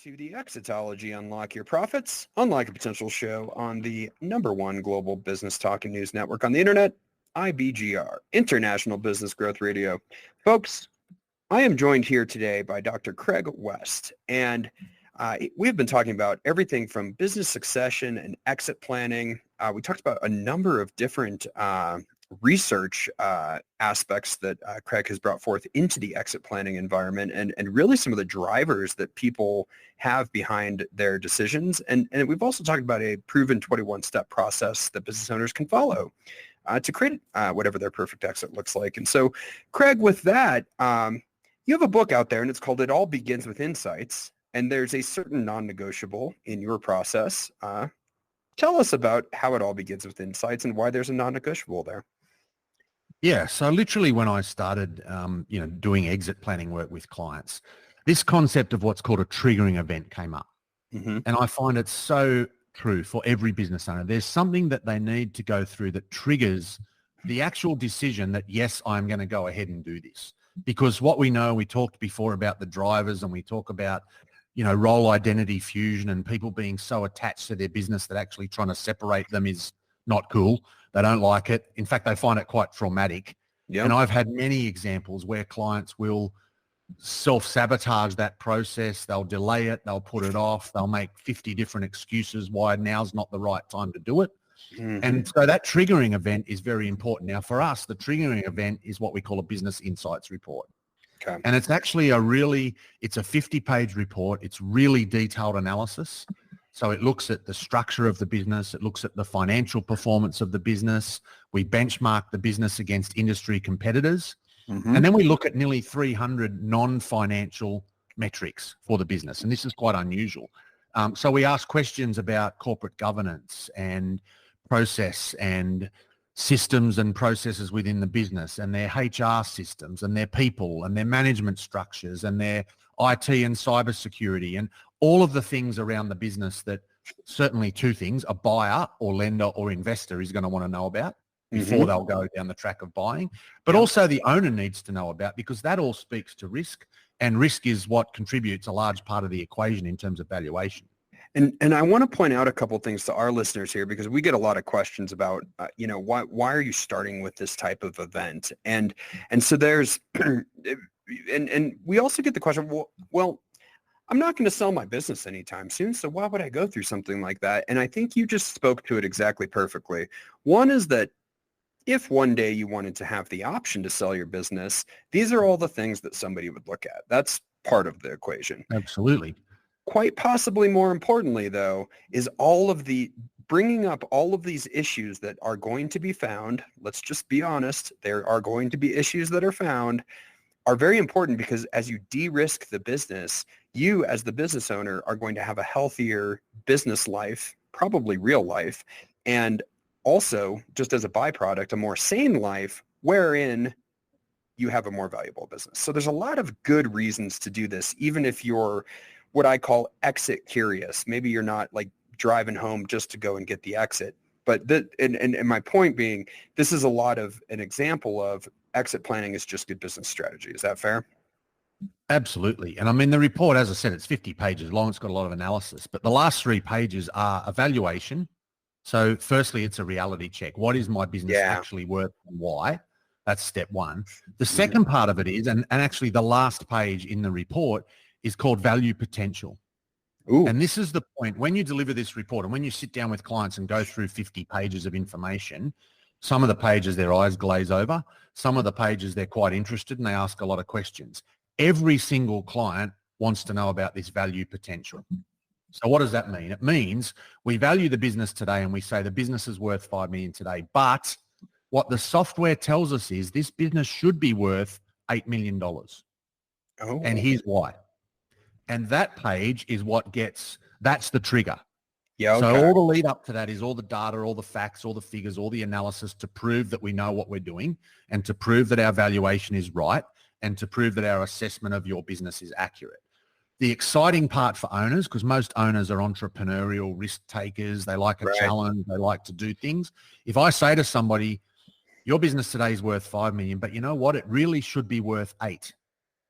to the Exitology Unlock Your Profits, Unlock a Potential show on the #1 global business talk and news network on the internet, IBGR, International Business Growth Radio. Folks, I am joined here today by Dr. Craig West, and we've been talking about everything from business succession and exit planning. We talked about a number of different research aspects that Craig has brought forth into the exit planning environment and really some of the drivers that people have behind their decisions. And we've also talked about a proven 21-step process that business owners can follow to create whatever their perfect exit looks like. And so, Craig, with that, you have a book out there and it's called It All Begins with Insights. And there's a certain non-negotiable in your process. Tell us about how it all begins with insights and why there's a non-negotiable there. Yeah, so literally when I started, doing exit planning work with clients, this concept of what's called a triggering event came up. Mm-hmm. And I find it so true for every business owner. There's something that they need to go through that triggers the actual decision that, yes, I'm going to go ahead and do this. Because what we know, we talked before about the drivers and we talk about, role identity fusion and people being so attached to their business that actually trying to separate them is not cool. They don't like it. In fact, they find it quite traumatic. Yep. And I've had many examples where clients will self-sabotage that process. They'll delay it. They'll put it off. They'll make 50 different excuses why now's not the right time to do it. Mm-hmm. And so that triggering event is very important. Now, for us, the triggering event is what we call a business insights report. Okay. And it's actually it's a 50-page report. It's really detailed analysis. So it looks at the structure of the business. It looks at the financial performance of the business. We benchmark the business against industry competitors. Mm-hmm. And then we look at nearly 300 non-financial metrics for the business. And this is quite unusual. So we ask questions about corporate governance and process and systems and processes within the business and their HR systems and their people and their management structures and their IT and cybersecurity and all of the things around the business that certainly two things, a buyer or lender or investor is going to want to know about before mm-hmm. they'll go down the track of buying, but also the owner needs to know about because that all speaks to risk, and risk is what contributes a large part of the equation in terms of valuation. And I want to point out a couple of things to our listeners here because we get a lot of questions about, why are you starting with this type of event? And so there's, and we also get the question, well, I'm not going to sell my business anytime soon, so why would I go through something like that? And I think you just spoke to it exactly perfectly. One is that if one day you wanted to have the option to sell your business, these are all the things that somebody would look at. That's part of the equation. Absolutely. Quite possibly more importantly, though, is bringing up all of these issues that are going to be found. Let's just be honest. There are going to be issues that are found are very important because as you de-risk the business, you as the business owner are going to have a healthier business life, probably real life, and also just as a byproduct, a more sane life wherein you have a more valuable business. So there's a lot of good reasons to do this, even if you're what I call exit curious. Maybe you're not like driving home just to go and get the exit. But and my point being, this is a lot of an example of exit planning is just good business strategy. Is that fair? Absolutely. And I mean, the report, as I said, it's 50 pages long. It's got a lot of analysis, but the last 3 pages are evaluation. So firstly, it's a reality check. What is my business actually worth and why? That's step one. The second part of it is, and actually the last page in the report is called value potential. Ooh. And this is the point when you deliver this report and when you sit down with clients and go through 50 pages of information, some of the pages their eyes glaze over, some of the pages they're quite interested and they ask a lot of questions. Every single client wants to know about this value potential. So what does that mean? It means we value the business today and we say the business is worth $5 million today, but what the software tells us is this business should be worth $8 million. Oh. And here's why. And that page is that's the trigger. Yeah. Okay. So all the lead up to that is all the data, all the facts, all the figures, all the analysis to prove that we know what we're doing and to prove that our valuation is right and to prove that our assessment of your business is accurate. The exciting part for owners, because most owners are entrepreneurial risk takers, they like a challenge, they like to do things. If I say to somebody, your business today is worth $5 million, but you know what? It really should be worth $8 million.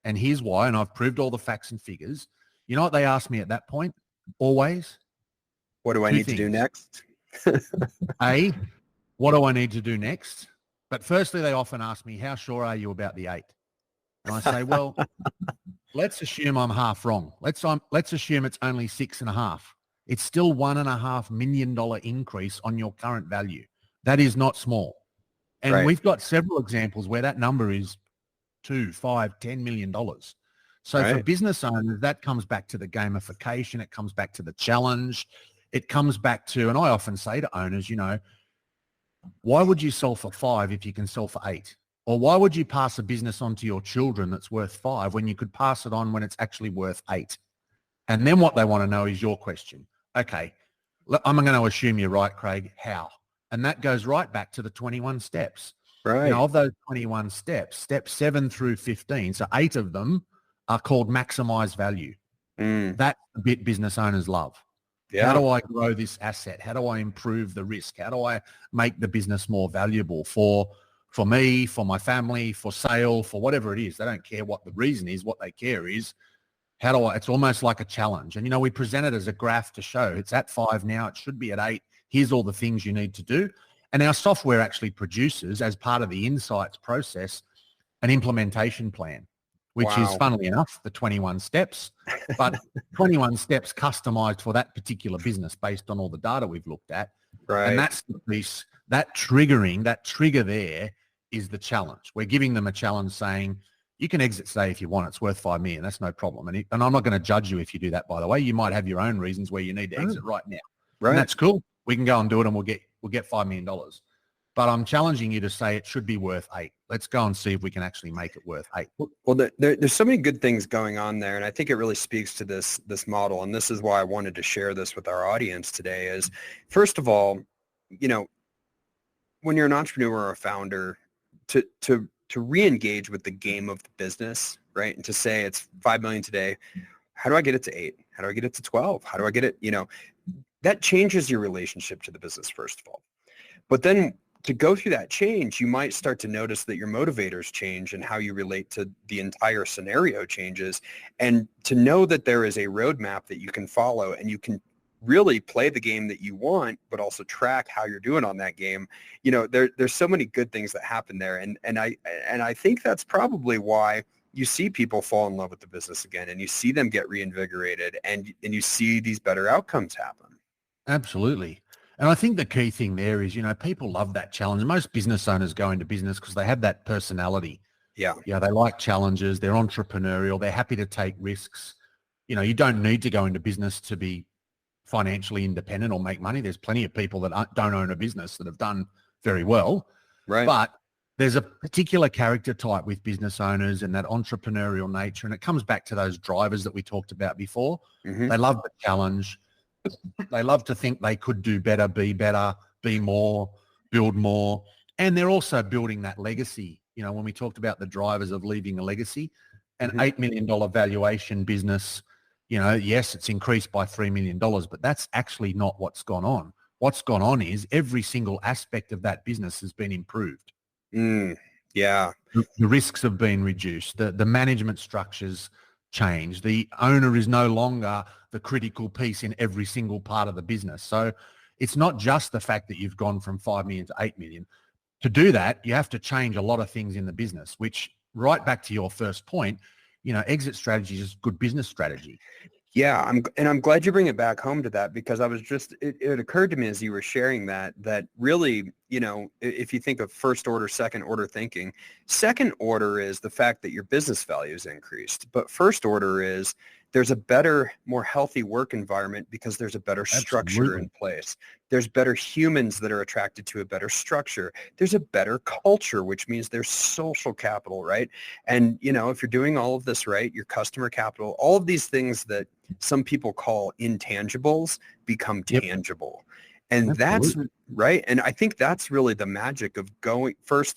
And here's why, and I've proved all the facts and figures. You know what they ask me at that point? Always. What do I Two need to do things. next? A, what do I need to do next? But firstly, they often ask me, how sure are you about the 8? And I say, well, let's assume I'm half wrong. Let's assume it's only 6.5. It's still $1.5 million increase on your current value. That is not small. And Right. we've got several examples where that number is $2, $5, $10 million. So for business owners, that comes back to the gamification. It comes back to the challenge. It comes back to, and I often say to owners, you know, why would you sell for 5 if you can sell for 8? Or why would you pass a business on to your children that's worth 5 when you could pass it on when it's actually worth 8? And then what they want to know is your question. Okay, I'm going to assume you're right, Craig. How? And that goes right back to the 21 steps. Right. You know, of those 21 steps, steps 7 through 15, so 8 of them are called maximize value. That's the bit business owners love. Yeah. How do I grow this asset? How do I improve the risk? How do I make the business more valuable for me, for my family, for sale, for whatever it is? They don't care what the reason is. What they care is, it's almost like a challenge. And, you know, we present it as a graph to show it's at 5 now. It should be at 8. Here's all the things you need to do. And our software actually produces, as part of the insights process, an implementation plan, which is, funnily enough, the 21 steps, but 21 steps customized for that particular business based on all the data we've looked at. Right. And that's the piece, that trigger there is the challenge. We're giving them a challenge saying, you can exit today if you want. It's worth $5 million. That's no problem. And I'm not going to judge you if you do that, by the way. You might have your own reasons where you need to exit right now. Right. And that's cool. We can go and do it and we'll get $5 million. But I'm challenging you to say it should be worth 8. Let's go and see if we can actually make it worth 8. Well, there's so many good things going on there. And I think it really speaks to this model. And this is why I wanted to share this with our audience today is, first of all, you know, when you're an entrepreneur or a founder, to re-engage with the game of the business, right? And to say it's 5 million today. How do I get it to 8? How do I get it to 12? How do I get it? You know, that changes your relationship to the business, first of all. But then to go through that change, you might start to notice that your motivators change and how you relate to the entire scenario changes. And to know that there is a roadmap that you can follow and you can really play the game that you want, but also track how you're doing on that game. You know, there's so many good things that happen there. And I think that's probably why you see people fall in love with the business again, and you see them get reinvigorated, and you see these better outcomes happen. Absolutely. And I think the key thing there is, you know, people love that challenge. Most business owners go into business because they have that personality. Yeah. Yeah. They like challenges. They're entrepreneurial. They're happy to take risks. You know, you don't need to go into business to be financially independent or make money. There's plenty of people that don't own a business that have done very well. Right. But there's a particular character type with business owners and that entrepreneurial nature. And it comes back to those drivers that we talked about before. Mm-hmm. They love the challenge. They love to think they could do better, be more, build more. And they're also building that legacy. You know, when we talked about the drivers of leaving a legacy, an $8 million valuation business, you know, yes, it's increased by $3 million, but that's actually not what's gone on. What's gone on is every single aspect of that business has been improved. Yeah. The risks have been reduced. The management structures changed. The owner is no longer the critical piece in every single part of the business. So it's not just the fact that you've gone from 5 million to 8 million. To do that, you have to change a lot of things in the business, which right back to your first point, you know, exit strategy is good business strategy. Yeah, I'm glad you bring it back home to that, because I was just, it occurred to me as you were sharing that really, you know, if you think of first order, second order thinking, second order is the fact that your business value is increased. But first order is there's a better, more healthy work environment because there's a better structure in place. There's better humans that are attracted to a better structure. There's a better culture, which means there's social capital, right? And, you know, if you're doing all of this right, your customer capital, all of these things that some people call intangibles become tangible. And that's right. And I think that's really the magic of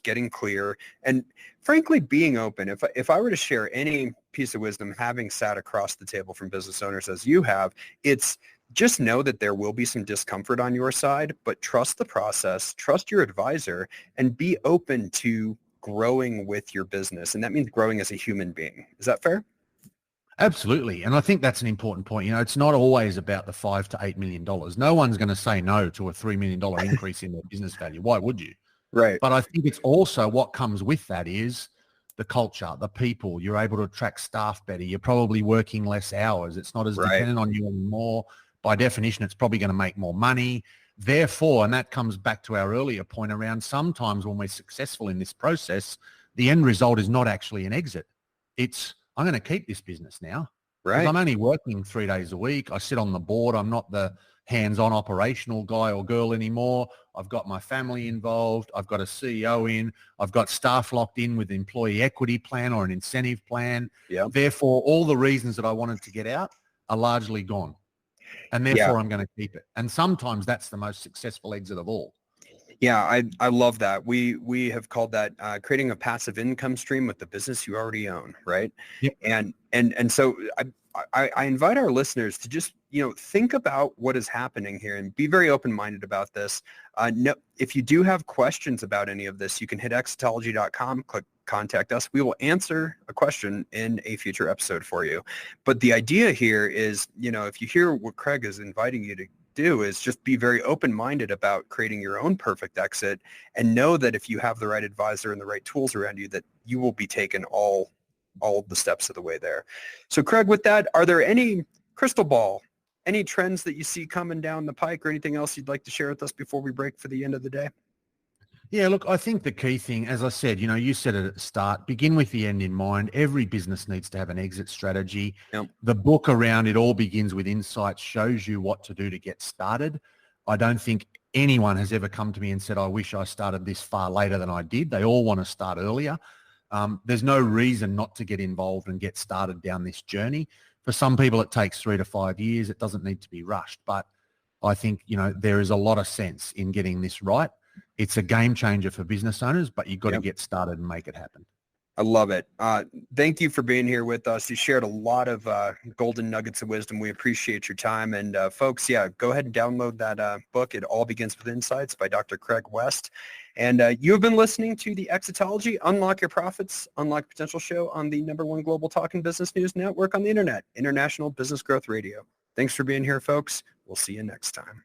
getting clear and frankly, being open. If I were to share any piece of wisdom, having sat across the table from business owners as you have, it's just know that there will be some discomfort on your side, but trust the process, trust your advisor, and be open to growing with your business. And that means growing as a human being. Is that fair? Absolutely. And I think that's an important point. You know, it's not always about the $5 to $8 million. No one's going to say no to a $3 million increase in their business value. Why would you? Right. But I think it's also what comes with that is the culture, the people. You're able to attract staff better. You're probably working less hours. It's not as dependent on you anymore. By definition, it's probably going to make more money. Therefore, and that comes back to our earlier point around sometimes when we're successful in this process, the end result is not actually an exit. It's, I'm going to keep this business now. Right. I'm only working 3 days a week. I sit on the board. I'm not the hands-on operational guy or girl anymore. I've got my family involved. I've got a CEO in. I've got staff locked in with an employee equity plan or an incentive plan. Yep. Therefore, all the reasons that I wanted to get out are largely gone. And therefore, I'm going to keep it. And sometimes that's the most successful exit of all. Yeah, I love that. We have called that creating a passive income stream with the business you already own, right? Yep. And so I invite our listeners to just, you know, think about what is happening here and be very open-minded about this. No, if you do have questions about any of this, you can hit exitology.com, click contact us. We will answer a question in a future episode for you. But the idea here is, you know, if you hear what Craig is inviting you to do is just be very open-minded about creating your own perfect exit and know that if you have the right advisor and the right tools around you, that you will be taken all the steps of the way there. So Craig, with that, are there any crystal ball, any trends that you see coming down the pike or anything else you'd like to share with us before we break for the end of the day? Yeah, look, I think the key thing, as I said, you know, you said it at the start, begin with the end in mind. Every business needs to have an exit strategy. Yep. The book around It All Begins with Insights shows you what to do to get started. I don't think anyone has ever come to me and said, I wish I started this far later than I did. They all want to start earlier. There's no reason not to get involved and get started down this journey. For some people, it takes 3 to 5 years. It doesn't need to be rushed. But I think, you know, there is a lot of sense in getting this right. It's a game changer for business owners, but you've got to get started and make it happen. I love it. Thank you for being here with us. You shared a lot of golden nuggets of wisdom. We appreciate your time. And folks, go ahead and download that book. It All Begins with Insights by Dr. Craig West. And you have been listening to the Exitology, Unlock Your Profits, Unlock Potential show on the #1 global talking business news network on the internet, International Business Growth Radio. Thanks for being here, folks. We'll see you next time.